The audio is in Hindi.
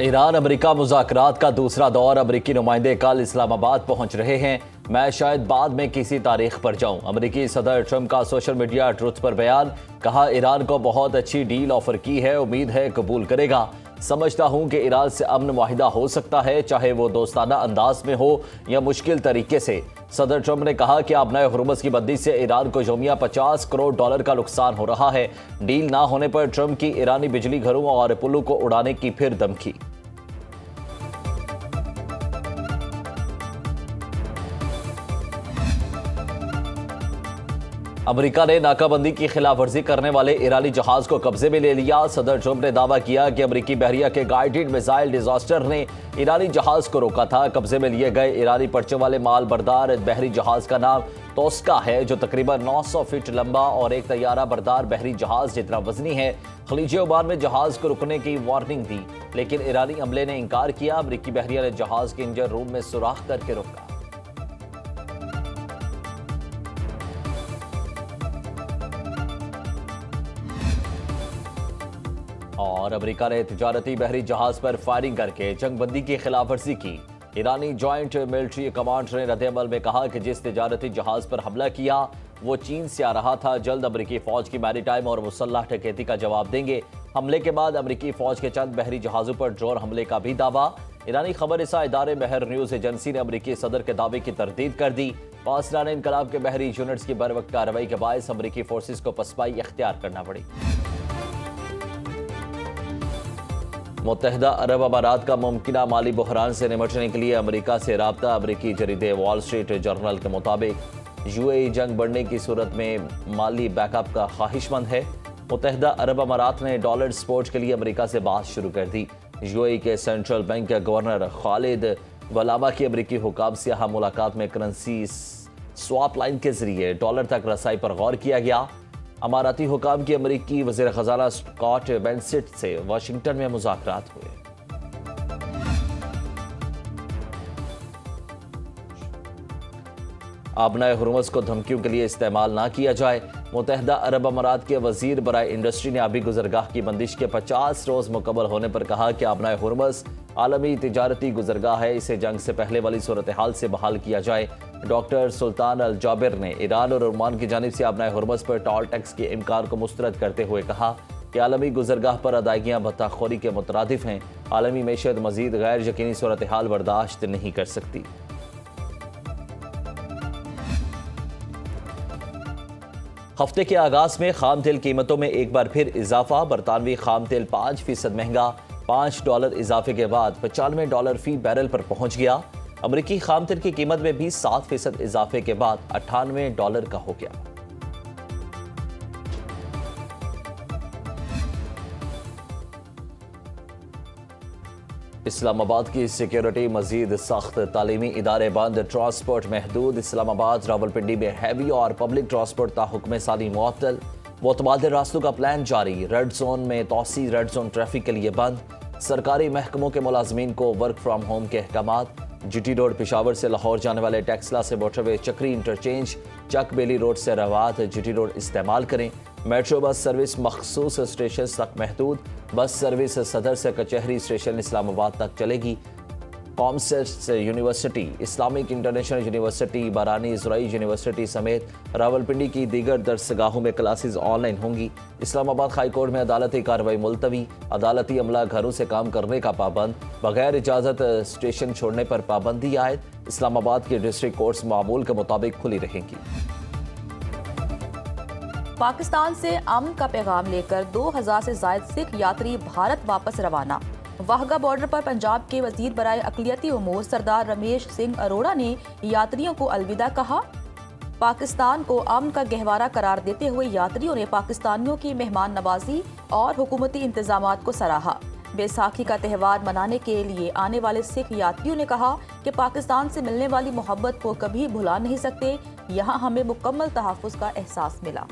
ईरान अमेरिका मुज़ाकरात का दूसरा दौर। अमेरिकी नुमाइंदे कल इस्लामाबाद पहुंच रहे हैं। मैं शायद बाद में किसी तारीख पर जाऊं। अमेरिकी सदर ट्रंप का सोशल मीडिया ट्रुथ पर बयान। कहा, ईरान को बहुत अच्छी डील ऑफर की है, उम्मीद है कबूल करेगा। समझता हूं कि ईरान से अमन मुआहिदा हो सकता है, चाहे वो दोस्ताना अंदाज में हो या मुश्किल तरीके से। सदर ट्रंप ने कहा कि आबनाए हुर्मुज़ की बंदी से ईरान को यौमिया $50 करोड़ का नुकसान हो रहा है। डील ना होने पर ट्रंप की ईरानी बिजली घरों और पुलों को उड़ाने की फिर धमकी। अमेरिका ने नाकाबंदी की खिलाफ वर्जी करने वाले ईरानी जहाज को कब्जे में ले लिया। सदर ट्रंप ने दावा किया कि अमेरिकी बहरिया के गाइडेड मिसाइल डिजास्टर ने ईरानी जहाज को रोका था। कब्जे में लिए गए ईरानी पर्चे वाले माल बरदार बहरी जहाज का नाम तोस्का है, जो तकरीबन 900 फीट लंबा और एक तैयारा बरदार बहरी जहाज जितना वजनी है। खलीज ओमान में जहाज को रुकने की वार्निंग दी, लेकिन ईरानी अमले ने इनकार किया। अमेरिकी बहरिया ने जहाज के इंजन रूम में सुराख करके रोका। और अमेरिका ने तिजारती बहरी जहाज पर फायरिंग करके जंगबंदी की खिलाफ वर्जी की। ईरानी जॉइंट मिलिट्री कमांड ने रद्द-ए-अमल में कहा कि जिस तिजारती जहाज पर हमला किया वो चीन से आ रहा था। जल्द अमेरिकी फौज की मैरीटाइम और मुसल्लह डकैती का जवाब देंगे। हमले के बाद अमेरिकी फौज के चंद बहरी जहाजों पर ड्रोन हमले का भी दावा। ईरानी खबर रसा इदारे महर न्यूज एजेंसी ने अमेरिकी सदर के दावे की तरदीद कर दी। पासरान इनकलाब के बहरी यूनिट्स की बरवक्त कार्रवाई के बायस अमेरिकी फोर्सेज को पसपाई इख्तियार करना पड़ी। मुत्तहिदा अरब अमारात का मुमकिना माली बहरान से निपटने के लिए अमेरिका से राब्ता। अमेरिकी जरीदे वॉल स्ट्रीट जर्नल के मुताबिक यूएई जंग बढ़ने की सूरत में माली बैकअप का ख्वाहिशमंद है। मुत्तहिदा अरब अमारात ने डॉलर सपोर्ट के लिए अमेरिका से बात शुरू कर दी। यूएई के सेंट्रल बैंक के गवर्नर खालिद वलामा की अमेरिकी हुकाम से यहाँ मुलाकात में करेंसी स्वाप लाइन के जरिए डॉलर तक रसाई पर गौर किया गया। अमाराती हुकाम की अमेरिकी वज़ीर ख़ज़ाना स्कॉट बेंसिट से वाशिंगटन में मुज़ाकरात हुए। आबनाए हुर्मुज़ को धमकियों के लिए इस्तेमाल ना किया जाए। मुत्तहिदा अरब अमारात के वज़ीर बराए इंडस्ट्री ने आबी गुज़रगाह की बंदिश के 50 रोज़ मुकम्मल होने पर कहा कि आबनाए हुर्मुज़ आलमी तिजारती गुज़रगाह है, इसे जंग से पहले वाली सूरत हाल से बहाल किया जाए। डॉक्टर सुल्तान अल जाबिर ने ईरान और ओमान की जानिब से आबनाए हुर्मुज़ पर टॉल टैक्स के इम्कान को मुस्तरद करते हुए कहा कि आलमी गुज़रगाह पर अदायगियाँ भत्ताखोरी के मुतरादिफ हैं। आलमी मैशत मज़ीद गैर यकीनी सूरत हाल बर्दाश्त नहीं कर सकती। हफ्ते के आगाज में खाम तेल कीमतों में एक बार फिर इजाफा। बरतानवी खाम तेल 5% महंगा, $5 इजाफे के बाद $95 फी बैरल पर पहुंच गया। अमेरिकी खाम तेल की कीमत में भी 7% इजाफे के बाद $98 का हो गया। इस्लामाबाद की सिक्योरिटी मजीद सख्त, तालीमी इदारे बंद, ट्रांसपोर्ट महदूद। इस्लामाबाद रावलपिंडी में हैवी और पब्लिक ट्रांसपोर्ट ताहुक्म सानी मुअत्तल। मुतबादिल रास्तों का प्लान जारी। रेड जोन में तोसी, रेड जोन ट्रैफिक के लिए बंद। सरकारी महकमों के मुलाजमीन को वर्क फ्राम होम के अहकामात। जीटी रोड पेशावर से लाहौर जाने वाले टेक्सला से मोटरवे चक्री इंटरचेंज, चक बेली रोड से रवात जीटी रोड इस्तेमाल करें। मेट्रो बस सर्विस मखसूस स्टेशन तक महदूद। बस सर्विस सदर से कचहरी स्टेशन इस्लामाबाद तक चलेगी। Commerce university, Islamic international university, बारानी इजराई यूनिवर्सिटी समेत रावलपिंडी की दीगर दरसगाहों में क्लासेस ऑनलाइन होंगी। इस्लामाबाद हाई कोर्ट में अदालती कार्रवाई मुलतवी। अदालती अमला घरों से काम करने का पाबंद। बगैर इजाज़त स्टेशन छोड़ने पर पाबंदी आयद। इस्लामाबाद की डिस्ट्रिक्ट कोर्ट्स मामूल के मुताबिक खुली रहेंगी। पाकिस्तान से अमन का पैगाम लेकर 2000 से जायद सिख यात्री भारत वापस रवाना। वाहगा बॉर्डर पर पंजाब के वजीर बराए अक़लियती उमूर सरदार रमेश सिंह अरोड़ा ने यात्रियों को अलविदा कहा। पाकिस्तान को अमन का गहवारा करार देते हुए यात्रियों ने पाकिस्तानियों की मेहमान नवाजी और हुकूमती इंतजामात को सराहा। बैसाखी का त्यौहार मनाने के लिए आने वाले सिख यात्रियों ने कहा कि पाकिस्तान से मिलने वाली मोहब्बत को कभी भुला नहीं सकते। यहाँ हमें मुकम्मल तहफ़्फ़ुज़ का एहसास मिला।